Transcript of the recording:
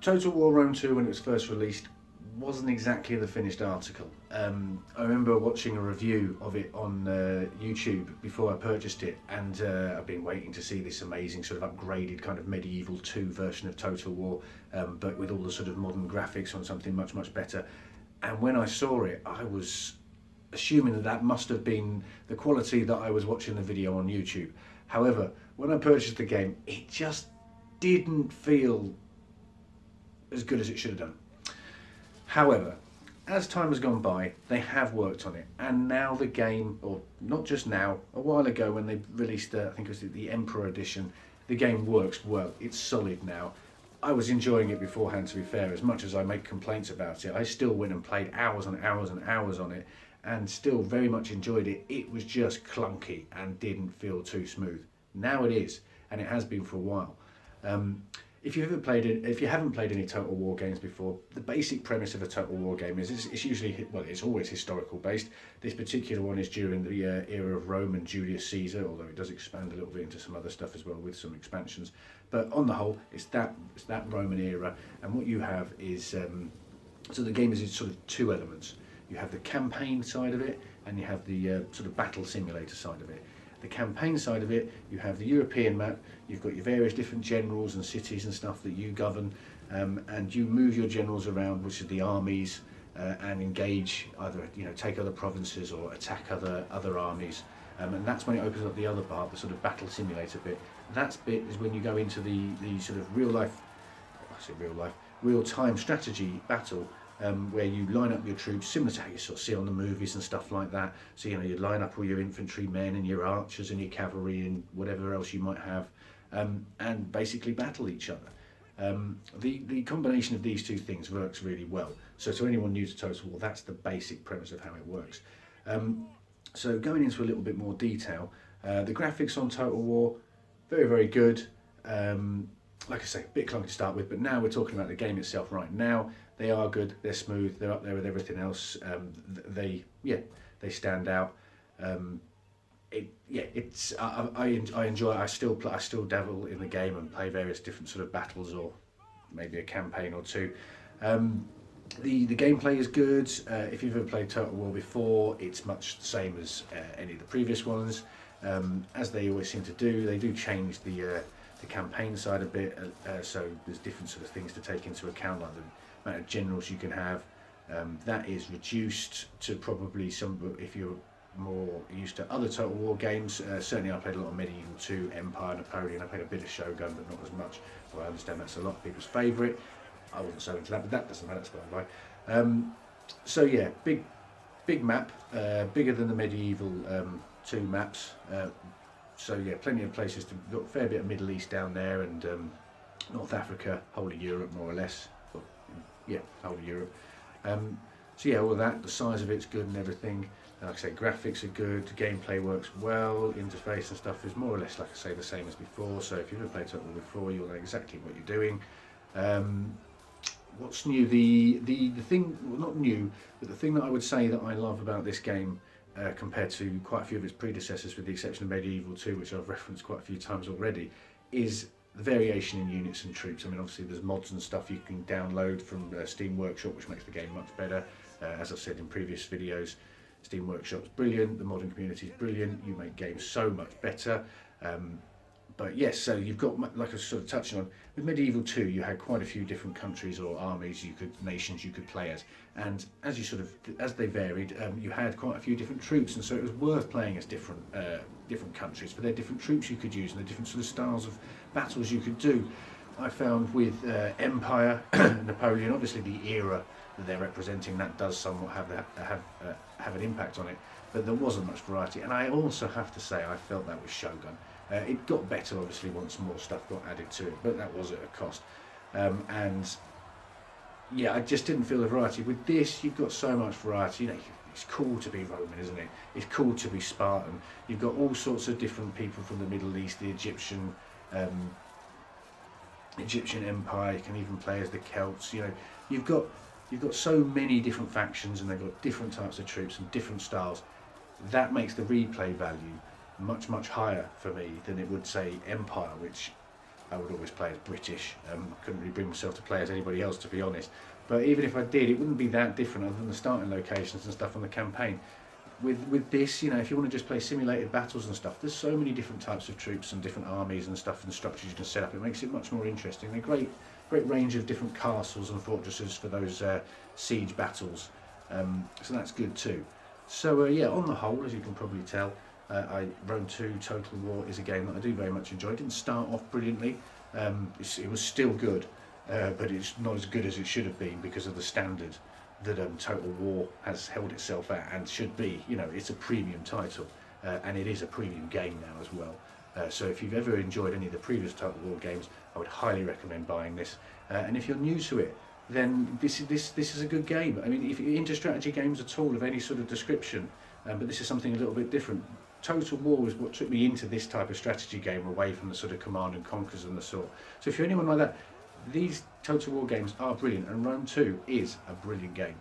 Total War Rome 2, when it was first released, wasn't exactly the finished article. I remember watching a review of it on YouTube before I purchased it, and I've been waiting to see this amazing sort of upgraded kind of Medieval 2 version of Total War, but with all the sort of modern graphics on something much, much better. And when I saw it, I was assuming that that must have been the quality that I was watching the video on YouTube. However, when I purchased the game, it just didn't feel as good as it should have done. However, as time has gone by, they have worked on it, and now the game, or not just now, a while ago when they released, I think it was the Emperor Edition, the game works well. It's solid now. I was enjoying it beforehand, to be fair. As much as I make complaints about it, I still went and played hours and hours and hours on it, and still very much enjoyed it. It was just clunky and didn't feel too smooth. Now it is, and it has been for a while. If you haven't played any Total War games before, the basic premise of a Total War game is it's usually, well, it's always historical based. This particular one is during the era of Rome and Julius Caesar, although it does expand a little bit into some other stuff as well with some expansions. But on the whole, it's that Roman era, and what you have is so the game is sort of two elements. You have the campaign side of it, and you have the sort of battle simulator side of it. The campaign side of it, you have the European map, you've got your various different generals and cities and stuff that you govern, and you move your generals around, which is the armies, and engage either, take other provinces or attack other armies. And that's when it opens up the other part, the sort of battle simulator bit. That bit is when you go into the sort of real-time strategy battle, where you line up your troops, similar to how you sort of see on the movies and stuff like that. So, you line up all your infantrymen and your archers and your cavalry and whatever else you might have, and basically battle each other. The combination of these two things works really well. So to anyone new to Total War, that's the basic premise of how it works. So going into a little bit more detail, the graphics on Total War, very, very good. Like I say, a bit clunky to start with, but now we're talking about the game itself right now. They are good, they're smooth, they're up there with everything else. They stand out. I enjoy it. I still dabble in the game and play various different sort of battles, or maybe a campaign or two. The gameplay is good. If you've ever played Total War before, it's much the same as any of the previous ones. As they always seem to do, they do change the campaign side a bit, so there's different sort of things to take into account, like the amount of generals you can have. That is reduced to probably some, if you're more used to other Total War games. Certainly I played a lot of Medieval 2, Empire, Napoleon. I played a bit of Shogun, but not as much. Well, I understand that's a lot of people's favourite. I wasn't so into that, but that doesn't matter, that's by the way. So yeah, big map, bigger than the Medieval 2 maps. So yeah, plenty of places to, got a fair bit of Middle East down there, and North Africa, whole of Europe more or less. Well, yeah, whole of Europe. So yeah, all of that, the size of it's good and everything. Like I say, graphics are good, gameplay works well, interface and stuff is more or less, like I say, the same as before. So if you've ever played Total War before, you'll know exactly what you're doing. What's new? The thing, well, not new, but the thing that I would say that I love about this game, compared to quite a few of its predecessors, with the exception of Medieval 2, which I've referenced quite a few times already, is the variation in units and troops. I mean, obviously there's mods and stuff you can download from Steam Workshop, which makes the game much better. As I've said in previous videos, Steam Workshop's brilliant, the modding community is brilliant, you make games so much better. But yes, so you've got, like I was sort of touching on, with Medieval 2 you had quite a few different countries or armies, nations you could play as, and as they varied, you had quite a few different troops, and so it was worth playing as different countries for their different troops you could use and the different sort of styles of battles you could do. I found with Empire, Napoleon, obviously the era that they're representing, that does somewhat have an impact on it, but there wasn't much variety. And I also have to say, I felt that with Shogun. It got better, obviously, once more stuff got added to it, but that was at a cost. And yeah, I just didn't feel the variety. With this, you've got so much variety. It's cool to be Roman, isn't it? It's cool to be Spartan. You've got all sorts of different people from the Middle East, the Egyptian Empire. You can even play as the Celts. You've got so many different factions, and they've got different types of troops and different styles. That makes the replay value much, much higher for me than it would, say, Empire, which I would always play as British. Couldn't really bring myself to play as anybody else, to be honest. But even if I did, it wouldn't be that different other than the starting locations and stuff on the campaign. With this, you know, if you want to just play simulated battles and stuff, there's so many different types of troops and different armies and stuff and structures you can set up. It makes it much more interesting. A great range of different castles and fortresses for those siege battles. So that's good too. So yeah, on the whole, as you can probably tell, Rome 2 Total War is a game that I do very much enjoy. It didn't start off brilliantly. It was still good, but it's not as good as it should have been because of the standard that Total War has held itself at and should be. You know, it's a premium title, and it is a premium game now as well. So if you've ever enjoyed any of the previous Total War games, I would highly recommend buying this. And if you're new to it, then this is a good game. I mean, if you're into strategy games at all of any sort of description, but this is something a little bit different. Total War was what took me into this type of strategy game, away from the sort of Command and Conquers and the sort. So if you're anyone like that, these Total War games are brilliant, and Rome 2 is a brilliant game.